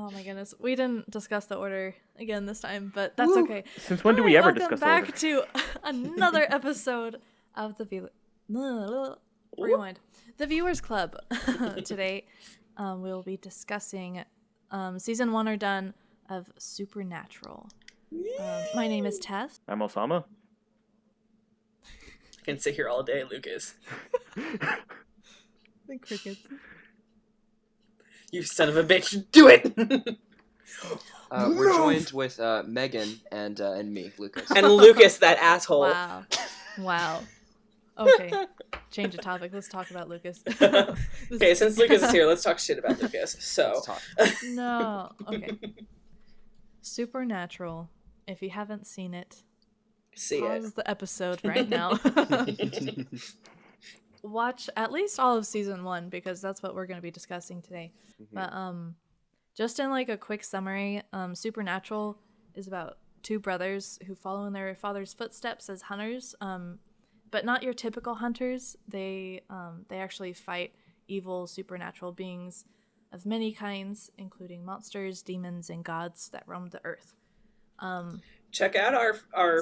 Oh my goodness, we didn't discuss the order again this time, but that's okay. Since when do we ever discuss the order? Welcome back to another episode of the Rewind. The Viewers Club. Today, we'll be discussing season 1 or done of Supernatural. My name is Tess. I'm Osama. I can sit here all day, Lukas. The crickets. You son of a bitch, do it! We're joined with Megan and me, Lukas. And Lukas, that asshole. Wow. Okay, change the topic. Let's talk about Lukas. Okay, since Lukas is here, let's talk shit about Lukas. So, No. Okay. Supernatural. If you haven't seen it, pause the episode right now. Watch at least all of season 1 because that's what we're going to be discussing today. Mm-hmm. But just in like a quick summary, Supernatural is about two brothers who follow in their father's footsteps as hunters, but not your typical hunters. They actually fight evil supernatural beings of many kinds, including monsters, demons, and gods that roam the earth. Check out our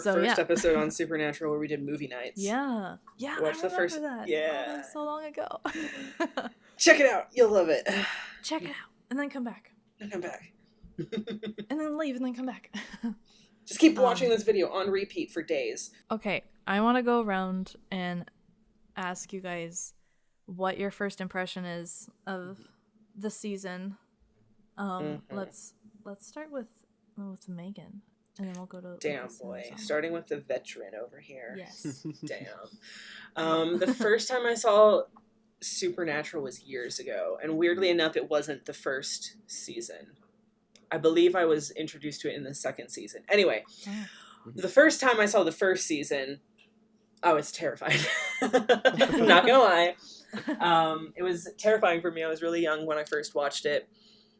first episode on Supernatural where we did movie nights. Yeah, watch the first. That. Yeah, oh, that was so long ago. Check it out, you'll love it. Check it out, and then come back. And come back. And then leave, and then come back. Just keep watching this video on repeat for days. Okay, I want to go around and ask you guys what your first impression is of the season. Let's start with Megan. And then we'll go to Damn boy. Starting with the veteran over here. Yes. Damn. The first time I saw Supernatural was years ago, and weirdly enough, it wasn't the first season. I believe I was introduced to it in the second season. Anyway, the first time I saw the first season, I was terrified. I'm not gonna lie. It was terrifying for me. I was really young when I first watched it.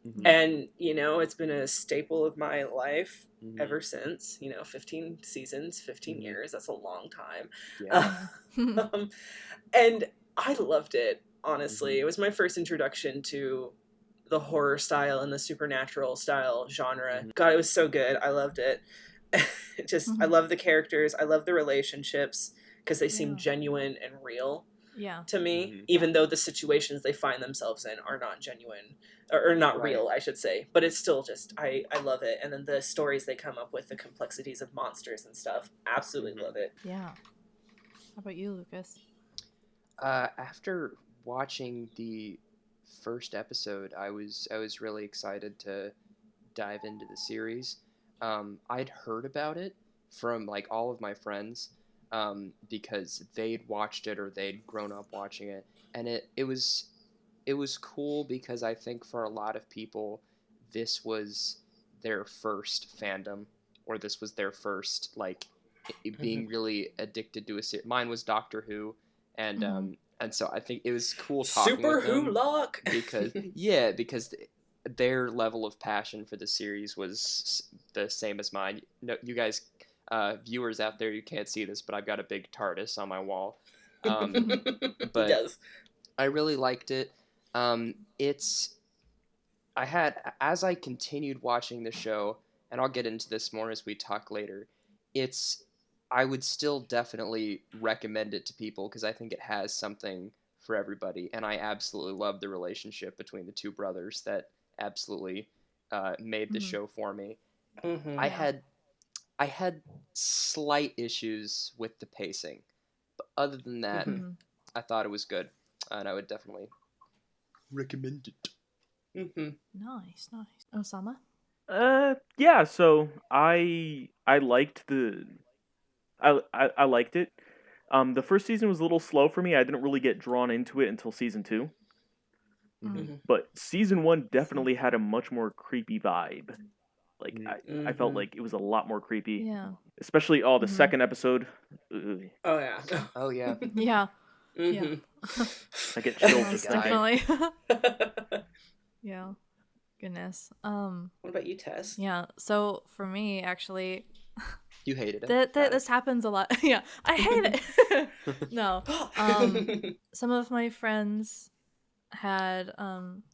Mm-hmm. And, it's been a staple of my life ever since. 15 seasons, 15 years. That's a long time. Yeah. And I loved it, honestly. It was my first introduction to the horror style and the supernatural style genre. God, it was so good. I loved it. I love the characters. I love the relationships because they seem genuine and real. Yeah. To me, even though the situations they find themselves in are not genuine or not real, I should say, but it's still just I love it. And then the stories they come up with, the complexities of monsters and stuff, absolutely love it. Yeah. How about you, Lukas? After watching the first episode, I was really excited to dive into the series. I'd heard about it from like all of my friends. Because they'd watched it or they'd grown up watching it, and it was cool because I think for a lot of people this was their first fandom, or this was their first being really addicted to a series. Mine was Doctor Who, and so I think it was cool talking Super with them Who Lock because their level of passion for the series was the same as mine. No, you guys. Viewers out there, you can't see this, but I've got a big TARDIS on my wall. But yes. I really liked it. As I continued watching the show, and I'll get into this more as we talk later, I would still definitely recommend it to people because I think it has something for everybody, and I absolutely love the relationship between the two brothers that absolutely made the show for me. I had slight issues with the pacing, but other than that, I thought it was good, and I would definitely recommend it. Nice. Osama? Yeah. So I liked I liked it. The first season was a little slow for me. I didn't really get drawn into it until season 2. But season 1 definitely had a much more creepy vibe. Like, I felt like it was a lot more creepy. Yeah. Especially, the second episode. Oh, yeah. Oh, yeah. Yeah. Yeah. I get chills just definitely. Yeah. Goodness. What about you, Tess? Yeah. So, for me, actually... You hated it. This happens a lot. Yeah. I hate it. No. Some of my friends had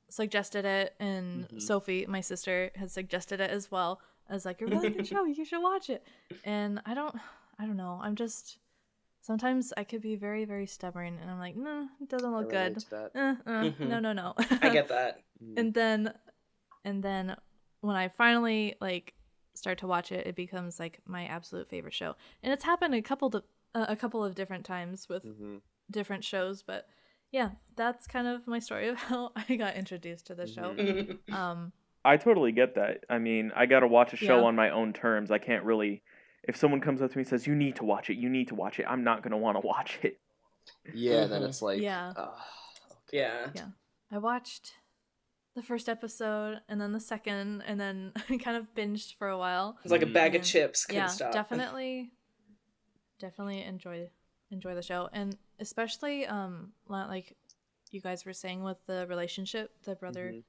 suggested it, and Sophie, my sister, had suggested it as well. I was like, a really good show, you should watch it. And I don't know, I'm just, sometimes I could be very, very stubborn, and I'm like, no, it doesn't look good. No. I get that. And then when I finally like start to watch it, it becomes like my absolute favorite show. And it's happened a couple of different times with different shows, but yeah, that's kind of my story of how I got introduced to the show. I totally get that. I mean, I gotta watch a show on my own terms. I can't really, if someone comes up to me and says, you need to watch it, I'm not gonna want to watch it. Yeah, then it's like, Yeah. I watched the first episode and then the second, and then I kind of binged for a while. It's like a bag of chips. Couldn't stop. definitely enjoy the show, and especially like you guys were saying with the relationship, the brotherly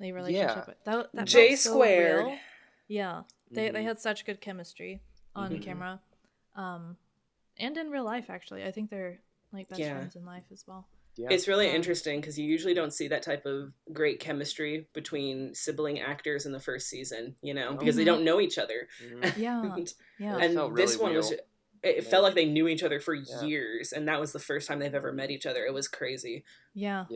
relationship. That J felt so squared. real. Yeah, they had such good chemistry on camera, and in real life. Actually, I think they're like best friends in life as well. Yeah. It's really interesting because you usually don't see that type of great chemistry between sibling actors in the first season, because they don't know each other. Yeah. And felt this really one real. was, it felt like they knew each other for years, and that was the first time they've ever met each other. It was crazy. Yeah.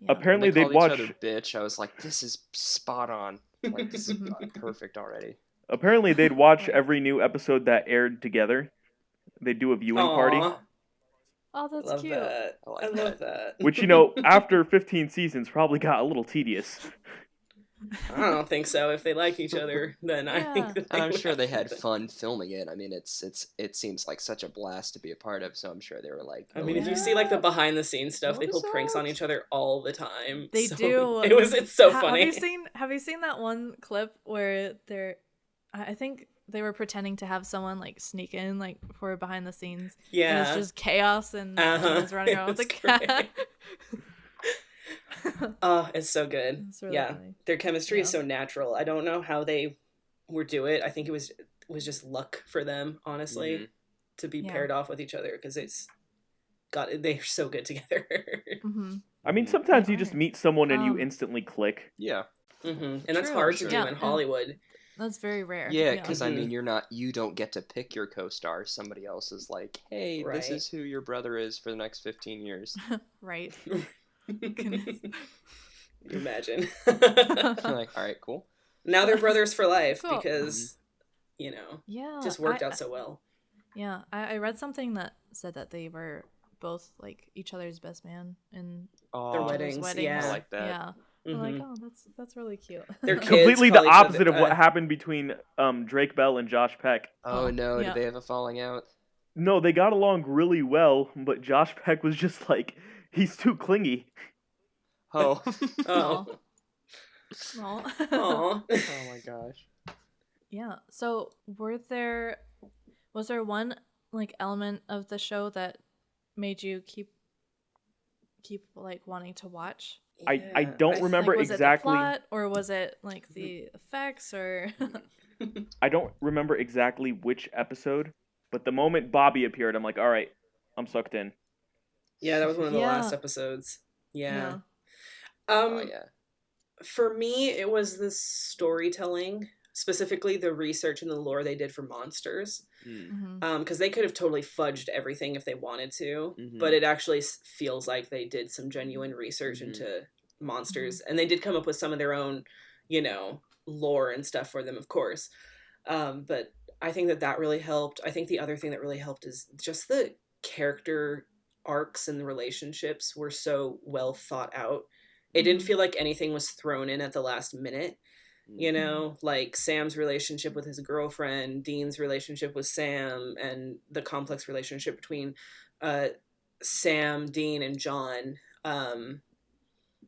Apparently When they they'd called watch. each other bitch. I was like, this is spot on. Like, this is perfect already. Apparently they'd watch every new episode that aired together. They'd do a viewing party. Oh, that's Love cute. that. I love that. Which, after 15 seasons, probably got a little tedious. I don't think so. If they like each other, then I think that And I'm would sure they have had fun filming it. I mean, it seems like such a blast to be a part of. So I'm sure they were like, I mean, if you see like the behind the scenes stuff, they pull pranks on each other all the time. They do. It's so funny. Have you seen that one clip where I think they were pretending to have someone like sneak in like for behind the scenes. Yeah. And it's just chaos and someone's running around with a cat. Oh, it's so good. It's really yeah. funny. Their chemistry is so natural. I don't know how they were do it. I think it was just luck for them, honestly, to be paired off with each other, because they're so good together. I mean, sometimes you just meet someone and you instantly click. Yeah. And that's True. hard to do Yeah, in Hollywood. That's very rare. Yeah, because I mean, you don't get to pick your co-star. Somebody else is like, hey, this is who your brother is for the next 15 years. Right. Imagine. You're like, all right, cool. Now they're brothers for life Cool. because, just worked out so well. Yeah, I read something that said that they were both like each other's best man in Their weddings. Yeah. I like that. Yeah. I'm like, oh, that's really cute. Their kids Completely call the each opposite other, of what happened between Drake Bell and Josh Peck. Oh no, Yeah. did they have a falling out? No, they got along really well, but Josh Peck was just like, he's too clingy. Oh. Oh. Aw. Aw. Oh my gosh. Yeah. So was there one like element of the show that made you keep like wanting to watch? I don't remember was exactly. it the plot, or was it like the effects, or I don't remember exactly which episode, but the moment Bobby appeared, I'm like, all right, I'm sucked in. Yeah, that was one of the Yeah. last episodes. Yeah. Oh yeah. For me, it was the storytelling, specifically the research and the lore they did for monsters. Because they could have totally fudged everything if they wanted to, but it actually feels like they did some genuine research into monsters, and they did come up with some of their own, lore and stuff for them, of course. But I think that really helped. I think the other thing that really helped is just the character arcs and the relationships were so well thought out. It didn't feel like anything was thrown in at the last minute. Like Sam's relationship with his girlfriend, Dean's relationship with Sam, and the complex relationship between Sam, Dean, and John.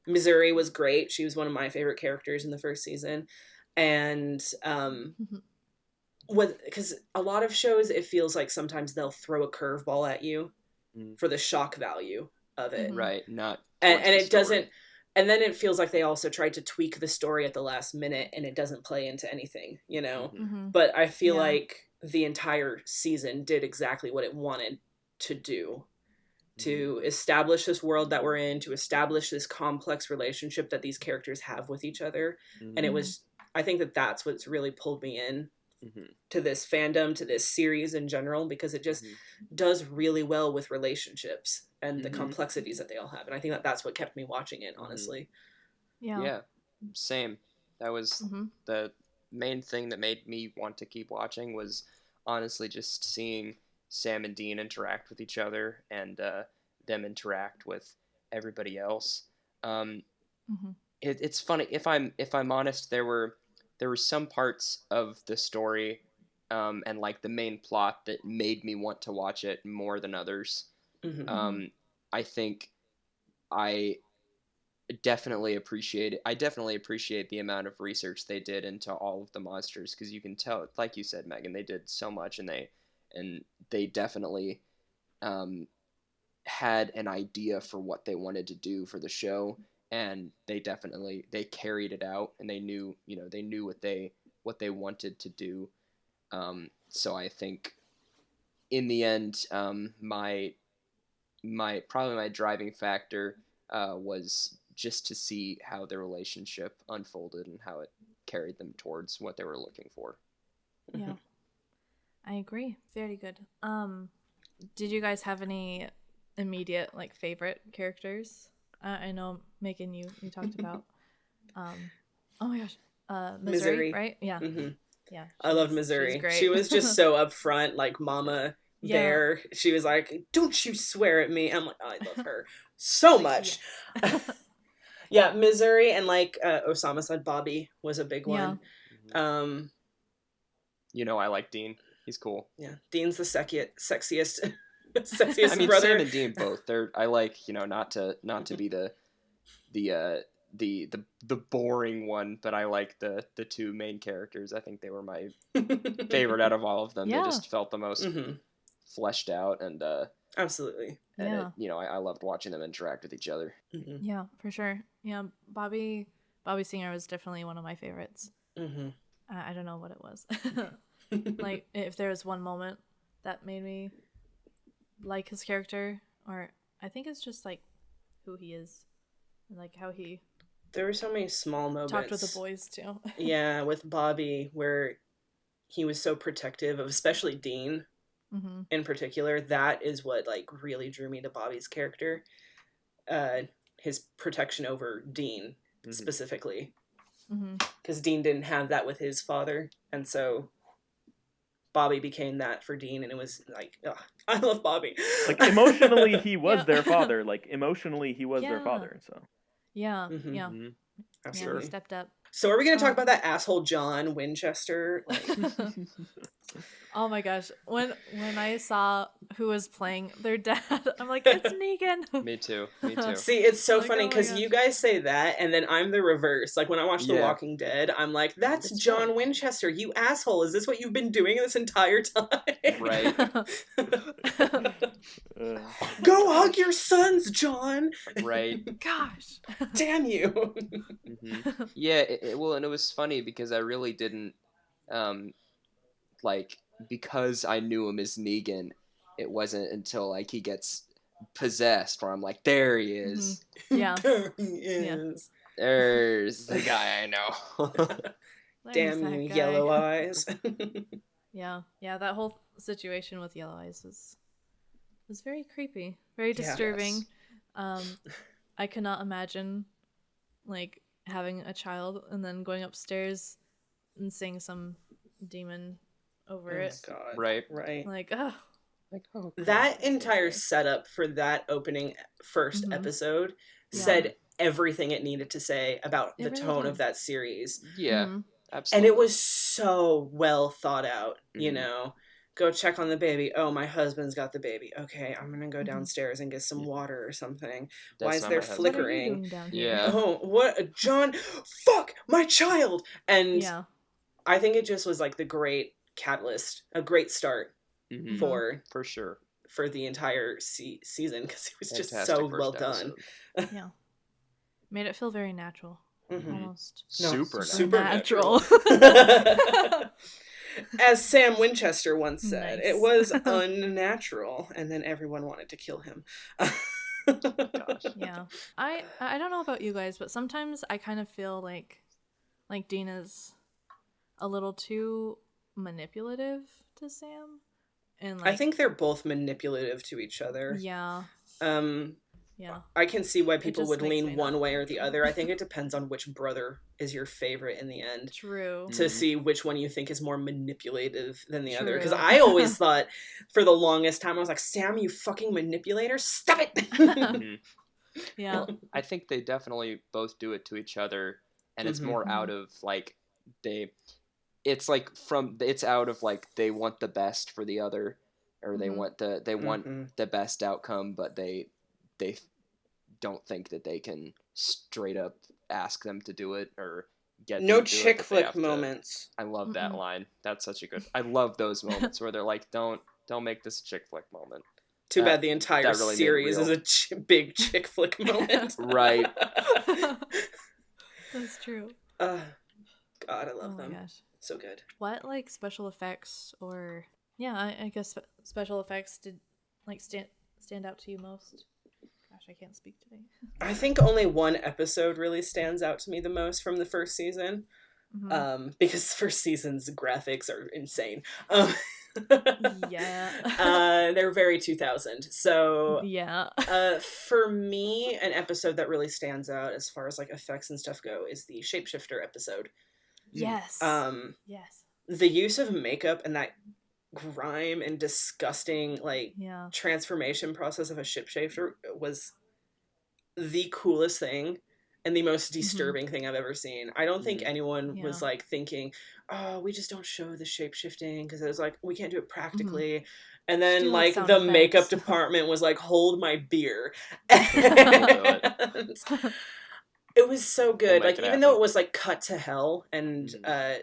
Missouri was great. She was one of my favorite characters in the first season. And because a lot of shows, it feels like sometimes they'll throw a curveball at you for the shock value of it. Right, not and it story. doesn't. And then it feels like they also tried to tweak the story at the last minute, and it doesn't play into anything, But I feel like the entire season did exactly what it wanted to do. to establish this world that we're in, to establish this complex relationship that these characters have with each other. And it was, I think that's what's really pulled me in to this fandom, to this series in general, because it just does really well with relationships and the complexities that they all have. And I think that's what kept me watching it, honestly. Yeah, same. That was the main thing that made me want to keep watching, was honestly just seeing Sam and Dean interact with each other and them interact with everybody else. It's funny, if I'm honest, there were some parts of the story and like the main plot that made me want to watch it more than others. I think I definitely appreciate the amount of research they did into all of the monsters, because you can tell, like you said, Megan, they did so much, and they definitely had an idea for what they wanted to do for the show, and they carried it out, and they knew what they wanted to do. So I think in the end, my driving factor was just to see how the relationship unfolded and how it carried them towards what they were looking for. Yeah, I agree. Very good. Did you guys have any immediate like favorite characters? I know, Megan, you talked about. Oh my gosh, Missouri, right? Yeah, yeah. I loved Missouri. She was just so upfront, like Mama. There, she was like, "Don't you swear at me." I'm like, oh, I love her so much. Yes. Yeah, Missouri, and like Osama said, Bobby was a big one. I like Dean. He's cool. Yeah, Dean's the sexiest I mean, brother. Sam and Dean both. I like, not to be the boring one, but I like the two main characters. I think they were my favorite out of all of them. They just felt the most fleshed out, and absolutely. And I loved watching them interact with each other. Yeah, for sure. Yeah, Bobby Singer was definitely one of my favorites. I don't know what it was. Like, if there was one moment that made me like his character, or I think it's just like who he is, and like how he. There were so many small moments. Talked with the boys too. Yeah, with Bobby, where he was so protective of, especially Dean. In particular, that is what like really drew me to Bobby's character. His protection over Dean specifically, because Dean didn't have that with his father, and so Bobby became that for Dean, and it was like, ugh, I love Bobby. Like, emotionally, he was their father. Like, emotionally, he was their father. So yeah, absolutely, yeah, he stepped up. So are we going to talk about that asshole John Winchester? Like... Oh my gosh. When I saw who was playing their dad, I'm like, it's Negan. Me too. See, it's so funny because you guys say that, and then I'm the reverse. Like, when I watch The Walking Dead, I'm like, that's John Winchester, you asshole. Is this what you've been doing this entire time? Right. Go hug your sons, John. Right. Gosh. Damn you. Yeah, well, and it was funny because I really didn't, because I knew him as Negan, it wasn't until like he gets possessed where I'm like, there he is. Yeah. There he is. There's the guy I know. Damn you, Yellow Eyes. Yeah, that whole situation with Yellow Eyes was very creepy, very disturbing. Yes. I cannot imagine like having a child and then going upstairs and seeing some demon over it. God. Right. Like, oh. That entire setup for that opening first episode said everything it needed to say about the tone of that series. Yeah, absolutely. And it was so well thought out, you know. Go check on the baby. Oh, my husband's got the baby. Okay, I'm gonna go downstairs and get some water or something. Why is there flickering? What are you doing down here? Yeah. Oh, what, John? Fuck my child! And I think it just was like the great catalyst, a great start for sure, for the entire season, because it was Fantastic just so first well done. Yeah, made it feel very natural, almost super natural. As Sam Winchester once said, Nice. it was unnatural, and then everyone wanted to kill him. Gosh. Yeah. I don't know about you guys, but sometimes I kind of feel like Dina's a little too manipulative to Sam. And I think they're both manipulative to each other. Yeah. Yeah. I can see why people just would makes me lean not one way or like the them. other. I think it depends on which brother is your favorite in the end. True. To see which one you think is more manipulative than the other. Because True. I always thought, for the longest time, I was like, Sam, you fucking manipulator, stop it! Mhm. Yeah. Well, I think they definitely both do it to each other, and it's Mhm. more out of like it's out of like they want the best for the other, or they Mhm. want the best outcome, but they don't think that they can straight up ask them to do it or get No them to do it, chick that they flick have to- moments. I love that Mm-mm. line. That's such a good. I love those moments where they're like, don't make this a chick flick moment. Too That- bad the entire that really made it series is real. a big chick flick moment. Right. That's true. God, I Oh love my them. gosh. So good. What special effects or I guess special effects did stand out to you most? Gosh, I can't speak today. I think only one episode really stands out to me the most from the first season. Mhm. Because first season's graphics are insane. Yeah. They're very 2000. So Yeah. for me, an episode that really stands out as far as like effects and stuff go is the shapeshifter episode. Yes. Yes. The use of makeup and that grime and disgusting like Yeah. transformation process of a shapeshifter was the coolest thing and the most disturbing thing I've ever seen. I don't think anyone was Yeah. like thinking, oh, we just don't show the shape-shifting because it was like, we can't do it practically. And Just then do, like, like sound the makeup effects. department was like, hold my beer. We'll do It was so good. make Like, it even though happen. it was like cut to hell and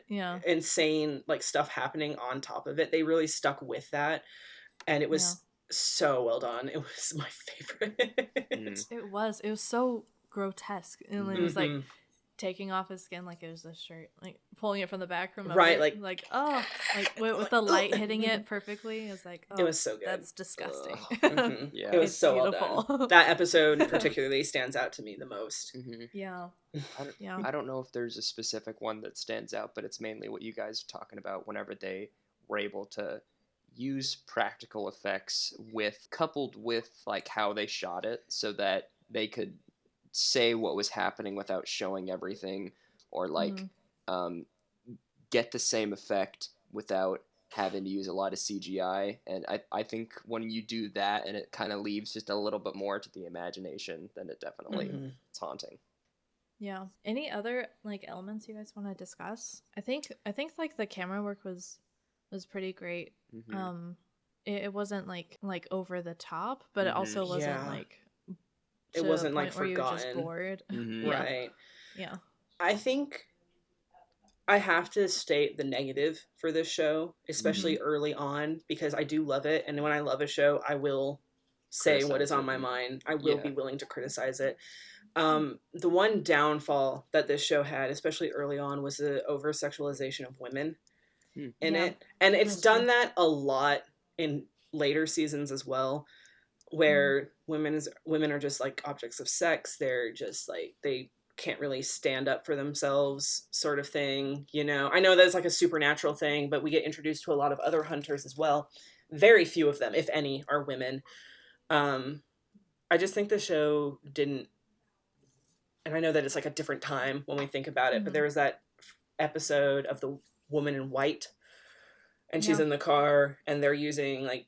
Yeah. insane like stuff happening on top of it, they really stuck with that. And it was so well done. It was my favorite. It was so grotesque. And it was like Mhm. taking off his skin like it was a shirt, like pulling it from the back from Right, over, like oh, like with the light hitting it perfectly. It was like, oh, It was so good. That's disgusting. Mhm. Yeah. It was It's so well beautiful. done. That episode particularly stands out to me the most. Yeah. I don't know if there's a specific one that stands out, but it's mainly what you guys are talking about whenever they were able to use practical effects coupled with like how they shot it so that they could say what was happening without showing everything, or like get the same effect without having to use a lot of CGI. And I think when you do that and it kind of leaves just a little bit more to the imagination, then it definitely it's haunting. Yeah. Any other like elements you guys want to discuss? I think like the camera work was pretty great. It wasn't like over the top, but it also wasn't like it wasn't like where you were just forgotten. bored. Right. Yeah. I think I have to state the negative for this show, especially early on, because I do love it. And when I love a show, I will say what is on my mind. I will be willing to criticize it. The one downfall that this show had, especially early on, was the over-sexualization of women in it. And it's done that a lot in later seasons as well, where women are just like objects of sex. They're just like, they can't really stand up for themselves, sort of thing. You know, I know that's like a supernatural thing, but we get introduced to a lot of other hunters as well. Very few of them, if any, are women. I just think the show didn't, and I know that it's like a different time when we think about it, but there was that episode of the woman in white, and she's in the car, and they're using like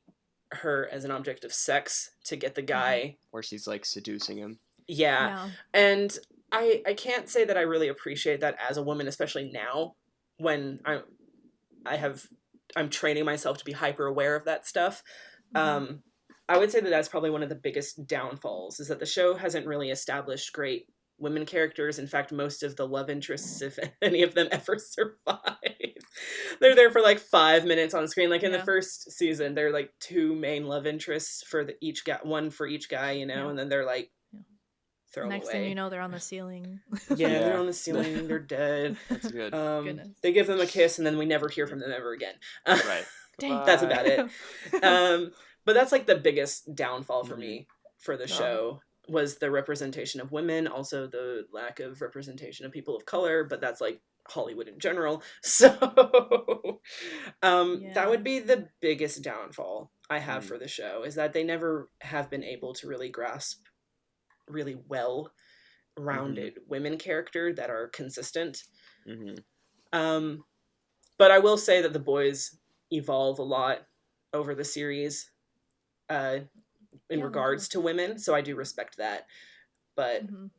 her as an object of sex to get the guy, where she's like seducing him. Yeah. And I can't say that I really appreciate that as a woman, especially now when I'm training myself to be hyper aware of that stuff. I would say that that's probably one of the biggest downfalls, is that the show hasn't really established great women characters. In fact, most of the love interests, if any of them ever survive, they're there for like 5 minutes on screen. Like in the first season, they're like 2 main love interests for each guy, one for each guy, you know, and then they're like throw Next them thing away. you know, they're on the ceiling. Yeah, they're on the ceiling. They're dead. That's good. Goodness. They give them a kiss, and then we never hear from them ever again. Right. Dang. That's about it. But that's like the biggest downfall for Mhm. me for the Oh. show was the representation of women, also the lack of representation of people of color, but that's like Hollywood in general. So that Yeah. would be the biggest downfall I have Mhm. for the show, is that they never have been able to really grasp really well rounded women character that are consistent. Mhm. But I will say that the boys evolve a lot over the series in Yeah, they regards to women, so I do respect that. But Mhm.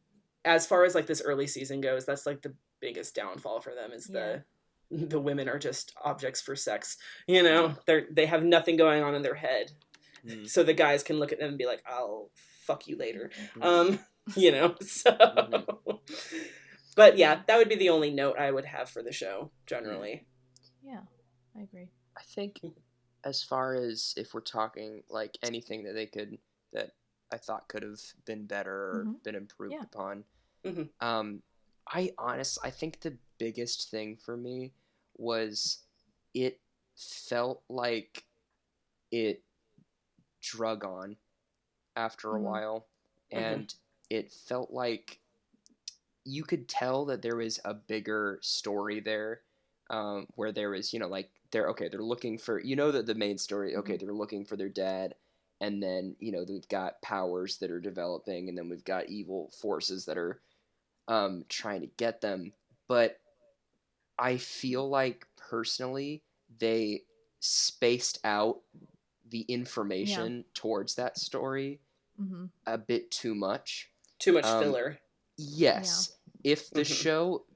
as far as like this early season goes, that's like the biggest downfall for them, is Yeah. the women are just objects for sex. You know, they have nothing going on in their head, Mhm. so the guys can look at them and be like, "I'll fuck you later." Mhm. You know, so. But yeah, that would be the only note I would have for the show generally. Yeah, I agree. I think as far as if we're talking like anything that I thought could have been better or Mhm. been improved Yeah. upon, Mhm. I think the biggest thing for me was it felt like it drug on after a Mhm. while, Mhm. and it felt like you could tell that there was a bigger story there, where there was, like they're looking for, that the main story, okay, they're looking for their dad, and then we've got powers that are developing, and then we've got evil forces that are trying to get them. But I feel like personally they spaced out the information towards that story Mhm. a bit too much. Too much Um, filler. yes, if the Mhm. show,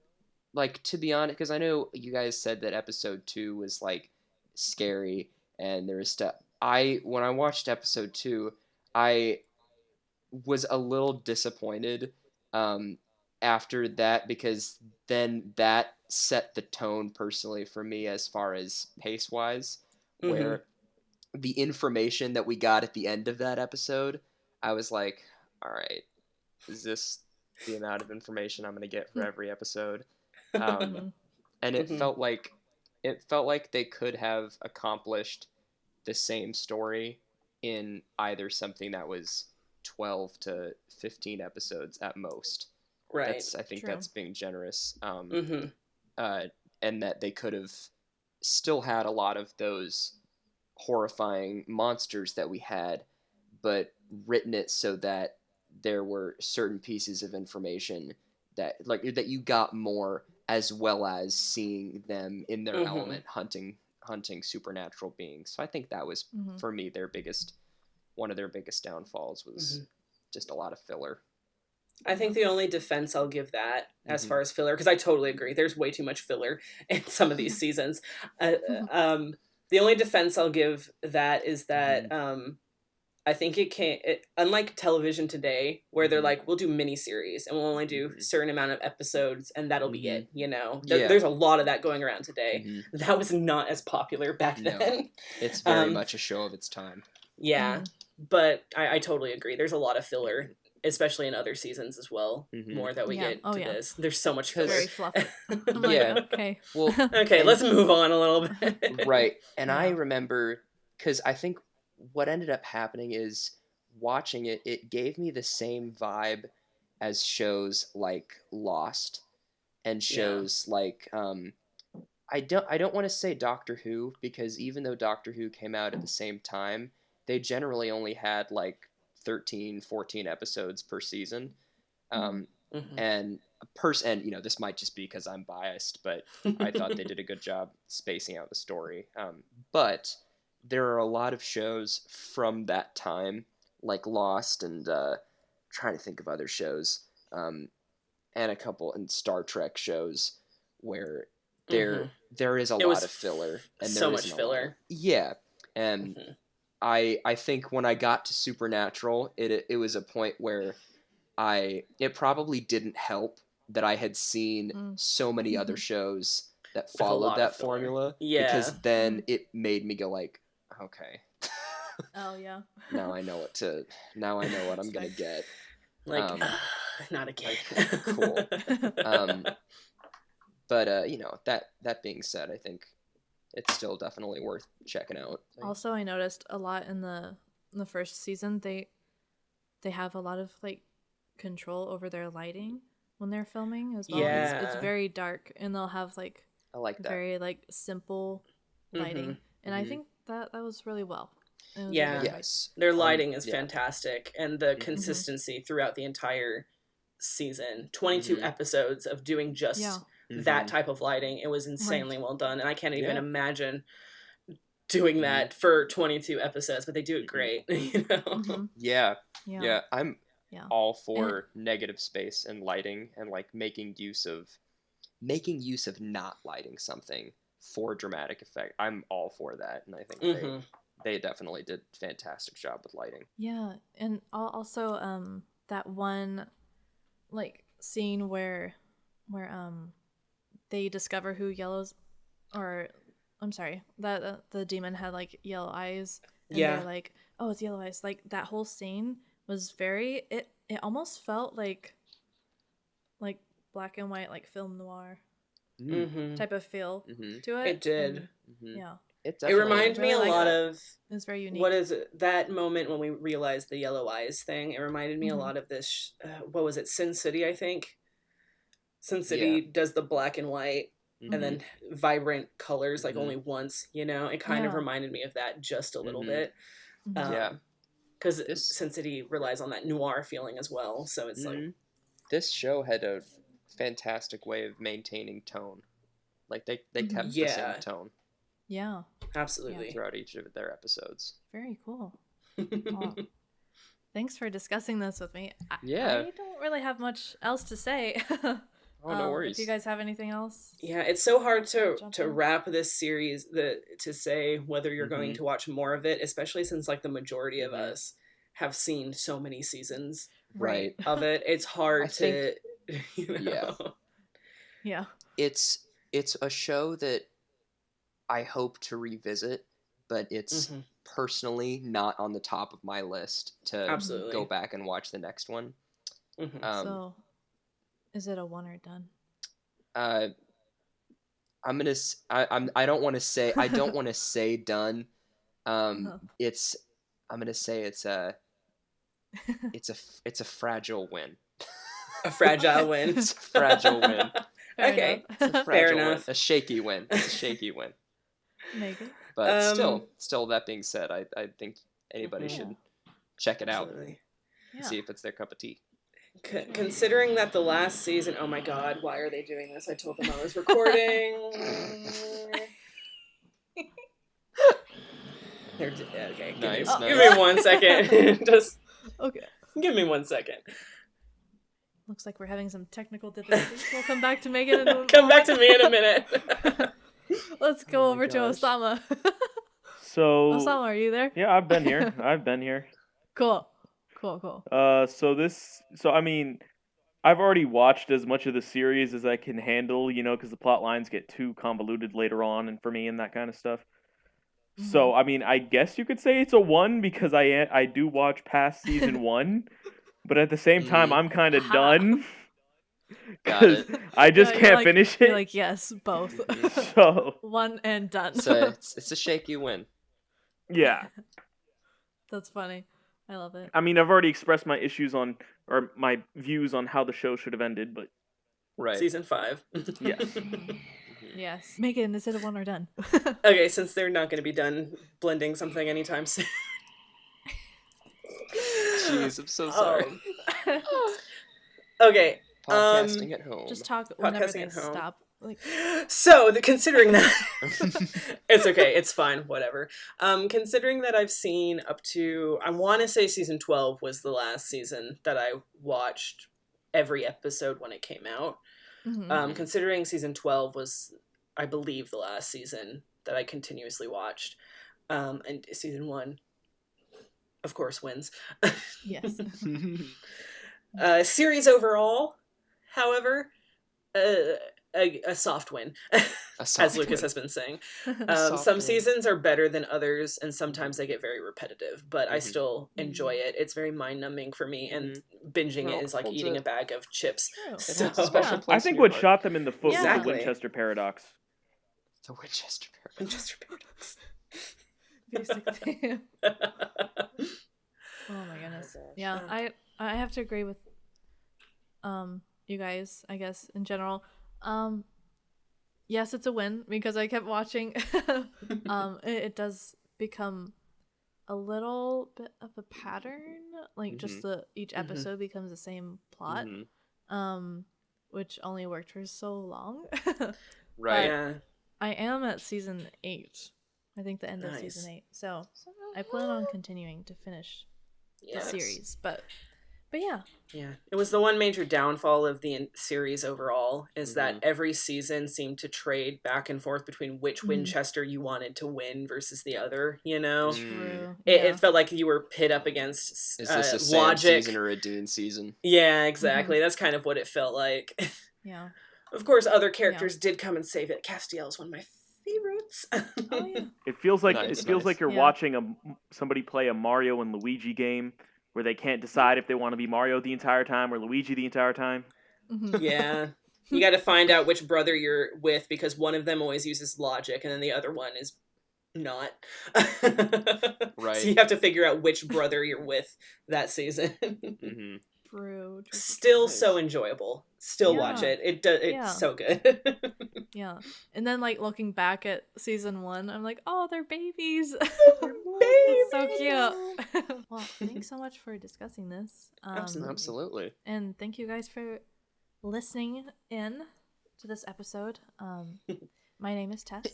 like, to be honest, because I know you guys said that episode 2 was like scary and there was stuff. When I watched episode 2, I was a little disappointed um, after that, because then that set the tone personally for me as far as pace wise, Mhm. where the information that we got at the end of that episode, I was like, all right, is this the amount of information I'm going to get for every episode? Mhm. And it Mhm. felt like they could have accomplished the same story in either something that was 12 to 15 episodes at most. Right. I think True. that's being generous. Mhm. And that they could have still had a lot of those horrifying monsters that we had, but written it so that there were certain pieces of information that you got more, as well as seeing them in their Mhm. element, hunting supernatural beings. So I think that was, Mhm. for me, one of their biggest downfalls was Mhm. just a lot of filler. I think the only defense I'll give that, as Mhm. far as filler, because I totally agree, there's way too much filler in some of these seasons. The only defense I'll give that is that I think unlike television today, where they're like, we'll do miniseries and we'll only do a certain amount of episodes and that'll be it. Yeah. There's a lot of that going around today. Mhm. That was not as popular back No. then. It's very much a show of its time. Yeah, but I totally agree. There's a lot of filler, Mhm. especially in other seasons as well. Mhm. More that we Yeah. get Oh, to yeah. this. There's so much Because- filler. Very fluffy. I'm Yeah. like, okay. Well, Okay, and- let's move on a little bit. Right. And I Yeah. remember, because I think what ended up happening is, watching it gave me the same vibe as shows like Lost and shows like I don't want to say Doctor Who, because even though Doctor Who came out at the same time, they generally only had like 13, 14 episodes per season. Mhm. And this might just be because I'm biased, but I thought they did a good job spacing out the story. But there are a lot of shows from that time, like Lost, and trying to think of other shows, and a couple and Star Trek shows where there is a It lot was of filler, and so there much isn't a lot of- filler. yeah, and Mhm. I think when I got to Supernatural, it was a point where it probably didn't help that I had seen so many other shows that With a followed lot that of filler. formula, Yeah. because then it made me go like, okay, Oh, yeah. now I know what I'm gonna get. Like, Not again. Cool. But that being said, I think it's still definitely worth checking out. Also, I noticed a lot in the first season they have a lot of like control over their lighting when they're filming as well. Yeah. It's very dark, and they'll have like I like that. very like simple lighting, and I think that was really well. It was Yeah. really Yes. Their lighting is Yeah. fantastic, and the consistency throughout the entire season. 22 episodes of doing just that type of lighting. It was insanely well done, and I can't even imagine doing that for 22 episodes, but they do it great. You know? Yeah. I'm all for And negative space and lighting, and like making use of not lighting something for dramatic effect. I'm all for that, and I think they definitely did a fantastic job with lighting. Yeah, and also that one like scene where they discover who Yellow's, or I'm sorry, that the demon had like yellow eyes, and they're like, oh, it's yellow eyes. Like that whole scene was very it almost felt like black and white, like film noir type of feel to it. It did. And, yeah. It reminds me a lot of. It's very unique. What is it? That moment when we realized the yellow eyes thing? It reminded me a lot of this. What was it? Sin City, I think. Sin City does the black and white and then vibrant colors like only once. You know, it kind of reminded me of that just a little bit. Because Sin City relies on that noir feeling as well. So it's like this show had a fantastic way of maintaining tone. Like they kept the same tone. Yeah. Absolutely. Throughout each of their episodes. Very cool. Well, thanks for discussing this with me. I don't really have much else to say. Oh, no worries. If you guys have anything else? Yeah, it's so hard to wrap this series to say whether you're going to watch more of it, especially since like the majority of us have seen so many seasons of it. It's hard to Yeah. It's a show that I hope to revisit, but it's personally not on the top of my list to go back and watch the next one. So, is it a one or done? I don't want to say done. I'm gonna say it's a fragile win. A fragile win. It's a fragile win. Okay, Fair enough. A shaky win. It's a shaky win. Maybe. But still, that being said, I think anybody should check it out and see if it's their cup of tea. Considering that the last season, oh my god, why are they doing this? I told them I was recording. Okay, nice. Give me 1 second. Just okay. Give me 1 second. Looks like we're having some technical difficulties. We'll come back to Megan in Come back to me in a minute. Let's go over to Osama. So Osama, are you there? Yeah, I've been here. Cool. So I mean, I've already watched as much of the series as I can handle, you know, because the plot lines get too convoluted later on, and for me and that kind of stuff. So I mean, I guess you could say it's a 1 because I do watch past season 1, but at the same time, I'm kind of done because I just can't finish it. You're like, yes, both. So 1 and done. So it's a shaky win. Yeah. That's funny. I love it. I mean, I've already expressed my my views on how the show should have ended, but Season 5. Yes. Yes. Megan, is it a 1 or done? Okay, since they're not going to be done blending something anytime soon. Jeez, I'm so sorry. Okay. Podcasting at home. Just talk whenever they stop. So, considering that... It's okay, it's fine, whatever. Considering that I've seen up to... I want to say season 12 was the last season that I watched every episode when it came out. Considering season 12 was, I believe, the last season that I continuously watched. And season 1, of course, wins. Yes. Series overall, however, a soft win, as soft Lucas win. has been saying. Soft Some win. seasons are better than others, and sometimes they get very repetitive, but I Mhm. still enjoy it. It's very mind-numbing for me, and Mhm. binging Well, it is like holds eating a- a bag of chips. True. It So holds a special Yeah. place I think in your what heart. shot them in the foot was Exactly. the Winchester paradox. The Winchester paradox. Winchester paradox. Basically. Oh my goodness. gosh. Yeah, I have to agree with you guys, I guess, in general. Yes, it's a win because I kept watching. It does become a little bit of a pattern, like just each episode becomes the same plot. Which only worked for so long. Right. Yeah. I am at season 8. I think the end of Nice. season 8. So I plan on continuing to finish the Yes. series. But yeah. Yeah, it was the one major downfall of the series overall is that Mhm. every season seemed to trade back and forth between which Mhm. Winchester you wanted to win versus the other, you know? True. It felt like you were pit up against Is this a Sam logic. season or a Dean season? Yeah, exactly. That's kind of what it felt like. Yeah. Of course, other characters did come and save it. Castiel is one of my favorites. Oh yeah. It feels like Nice, it feels nice. like you're Yeah. watching somebody play a Mario and Luigi game where they can't decide if they want to be Mario the entire time or Luigi the entire time. Mhm. Yeah. You got to find out which brother you're with because one of them always uses logic and then the other one is not. Right. So you have to figure out which brother you're with that season. Mm-hmm. True. Still Nice. so enjoyable. Still watch Yeah. it. It's Yeah. so good. Yeah. And then like looking back at season 1, I'm like, oh, they're babies. Babies. It's so cute. Well, thanks so much for discussing this. Absolutely. And thank you guys for listening in to this episode. My name is Tess.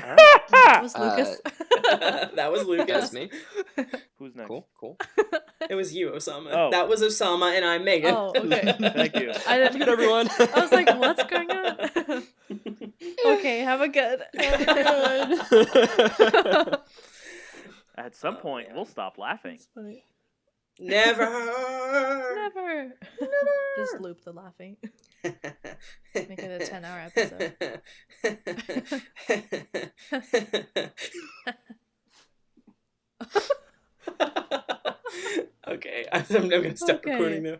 All right. That was Lucas. That was Lucas. That's me. Who's next? Cool. It was you, Osama. Oh. That was Osama, and I'm Megan. Oh, okay. Thank you. I didn't. Good, everyone. I was like, what's going on? Okay, have a good. At some point, we'll stop laughing. That's funny. Never. Never. Just loop the laughing. Make it a 10-hour episode. Okay, I'm going to stop Okay. recording now.